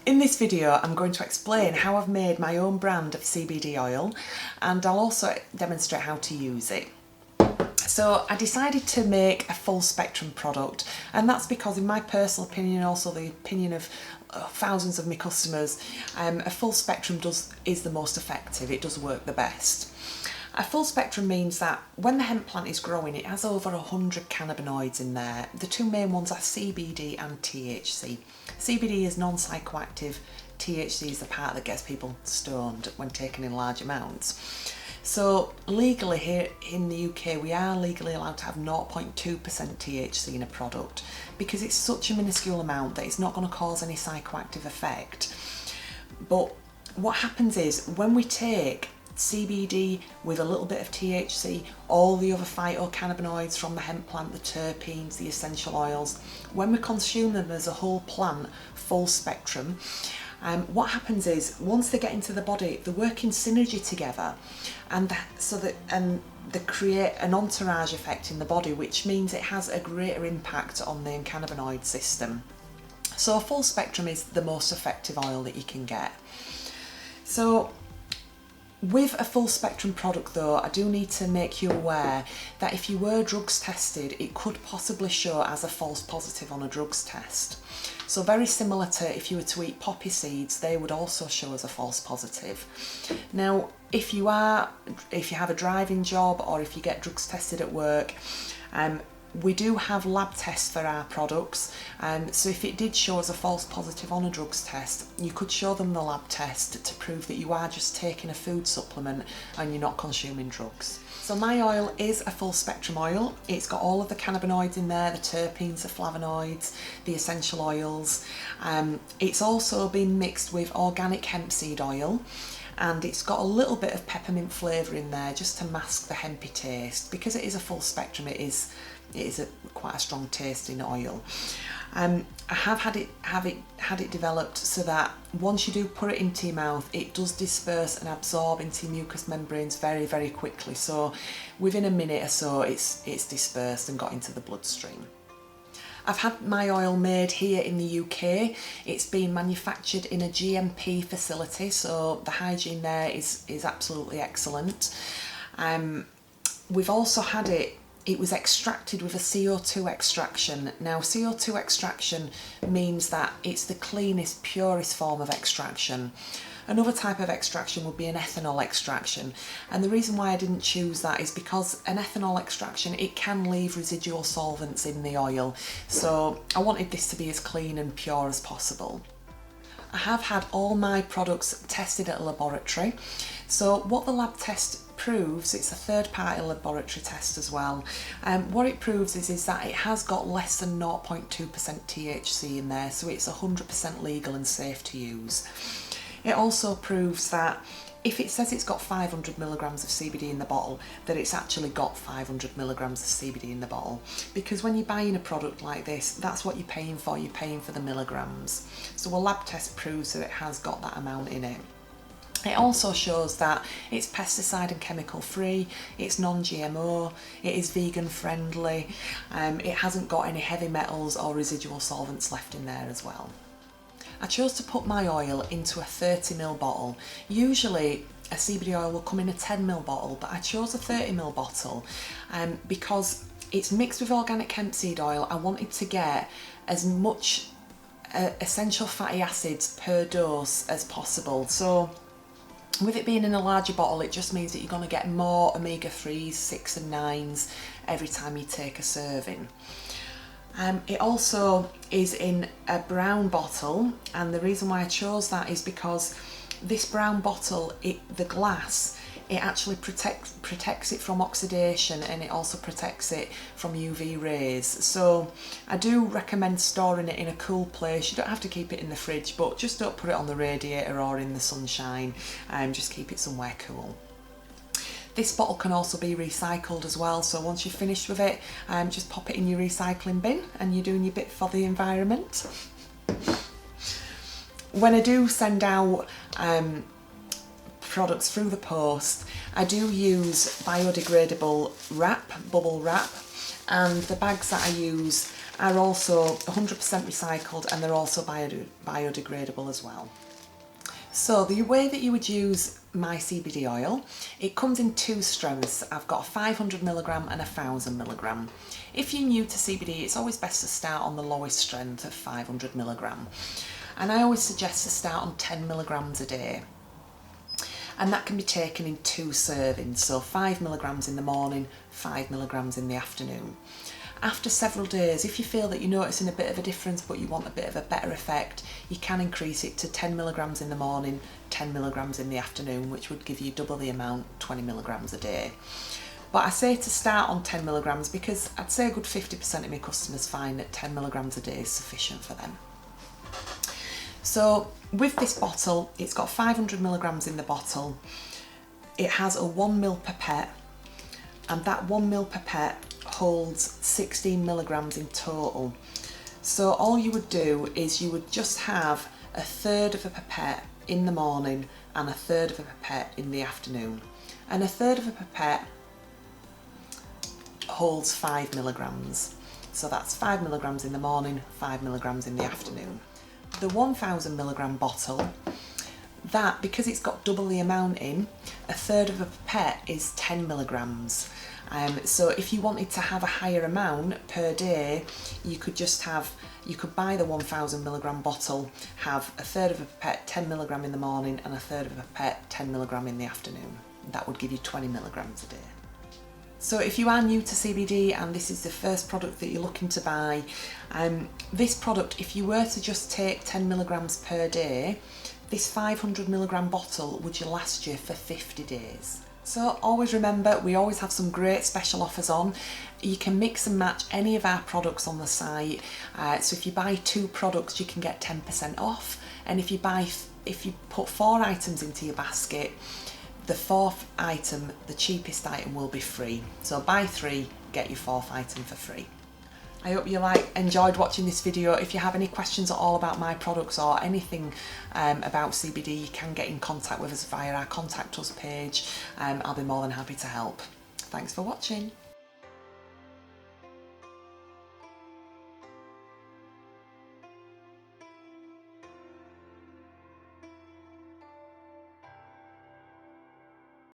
In this video, I'm going to explain how I've made my own brand of CBD oil, and I'll also demonstrate how to use it. So I decided to make a full spectrum product, and that's because in my personal opinion, and also the opinion of thousands of my customers, a full spectrum is the most effective. It does work the best. A full spectrum means that when the hemp plant is growing, it has over 100 cannabinoids in there. The two main ones are CBD and THC. CBD is non-psychoactive, THC is the part that gets people stoned when taken in large amounts. So legally here in the UK, we are legally allowed to have 0.2% THC in a product because it's such a minuscule amount that it's not going to cause any psychoactive effect. But what happens is when we take CBD with a little bit of THC, all the other phytocannabinoids from the hemp plant, the terpenes, the essential oils, when we consume them as a whole plant, full spectrum, what happens is once they get into the body, they work in synergy together, and they create an entourage effect in the body, which means it has a greater impact on the cannabinoid system. So a full spectrum is the most effective oil that you can get. So with a full spectrum product though, I do need to make you aware that if you were drugs tested, it could possibly show as a false positive on a drugs test. So very similar to if you were to eat poppy seeds, they would also show as a false positive. Now, if you have a driving job or if you get drugs tested at work, we do have lab tests for our products, so if it did show as a false positive on a drugs test, you could show them the lab test to prove that you are just taking a food supplement and you're not consuming drugs. So my oil is a full spectrum oil. It's got all of the cannabinoids in there, the terpenes, the flavonoids, the essential oils. It's also been mixed with organic hemp seed oil, and it's got a little bit of peppermint flavour in there just to mask the hempy taste. Because it is a full spectrum, it is quite a strong tasting oil. I have had it developed so that once you do put it into your mouth, it does disperse and absorb into your mucous membranes very, very quickly. So within a minute or so, it's dispersed and got into the bloodstream. I've had my oil made here in the UK. It's been manufactured in a GMP facility, so the hygiene there is absolutely excellent. We've also had it was extracted with a CO2 extraction. Now, CO2 extraction means that it's the cleanest, purest form of extraction. Another type of extraction would be an ethanol extraction, and the reason why I didn't choose that is because an ethanol extraction, it can leave residual solvents in the oil, so I wanted this to be as clean and pure as possible. I have had all my products tested at a laboratory. So what the lab test proves, it's a third-party laboratory test as well, what it proves is that it has got less than 0.2% THC in there, so it's 100% legal and safe to use. It also proves that if it says it's got 500 milligrams of CBD in the bottle, that it's actually got 500 milligrams of CBD in the bottle. Because when you're buying a product like this, that's what you're paying for the milligrams. So a lab test proves that it has got that amount in it. It also shows that it's pesticide and chemical free, it's non-GMO, it is vegan friendly, it hasn't got any heavy metals or residual solvents left in there as well. I chose to put my oil into a 30ml bottle. Usually a CBD oil will come in a 10ml bottle, but I chose a 30ml bottle because it's mixed with organic hemp seed oil. I wanted to get as much essential fatty acids per dose as possible. So with it being in a larger bottle, it just means that you're going to get more omega-3s, 6 and 9s every time you take a serving. It also is in a brown bottle, and the reason why I chose that is because this brown bottle, the glass, it actually protects it from oxidation, and it also protects it from UV rays. So I do recommend storing it in a cool place. You don't have to keep it in the fridge, but just don't put it on the radiator or in the sunshine, just keep it somewhere cool. This bottle can also be recycled as well, so once you're finished with it, just pop it in your recycling bin and you're doing your bit for the environment. When I do send out products through the post, I do use biodegradable wrap, bubble wrap, and the bags that I use are also 100% recycled, and they're also biodegradable as well. So the way that you would use my CBD oil, it comes in two strengths. I've got a 500mg and a 1000mg. If you're new to CBD, it's always best to start on the lowest strength of 500mg. And I always suggest to start on 10mg a day. And that can be taken in 2 servings, so 5mg in the morning, 5mg in the afternoon. After several days, if you feel that you're noticing a bit of a difference but you want a bit of a better effect, you can increase it to 10mg in the morning, 10mg in the afternoon, which would give you double the amount, 20mg a day. But I say to start on 10mg because I'd say a good 50% of my customers find that 10mg a day is sufficient for them. So with this bottle, it's got 500mg in the bottle. It has a 1ml pipette, and that 1ml pipette holds 16mg in total. So all you would do is you would just have a third of a pipette in the morning and a third of a pipette in the afternoon. And a third of a pipette holds 5mg. So that's 5mg in the morning, 5mg in the afternoon. The 1000mg bottle, that, because it's got double the amount in, a third of a pipette is 10mg. So if you wanted to have a higher amount per day, you could buy the 1000mg bottle, have a third of a pipette 10mg in the morning and a third of a pipette 10mg in the afternoon. That would give you 20mg a day. So if you are new to CBD and this is the first product that you're looking to buy, this product, if you were to just take 10mg per day, this 500mg bottle would last you for 50 days. So always remember, we always have some great special offers on. You can mix and match any of our products on the site. So if you buy 2 products, you can get 10% off. And if you put 4 items into your basket, the 4th item, the cheapest item, will be free. So buy 3, get your 4th item for free. I hope you enjoyed watching this video. If you have any questions at all about my products or anything about CBD, you can get in contact with us via our Contact Us page. I'll be more than happy to help. Thanks for watching.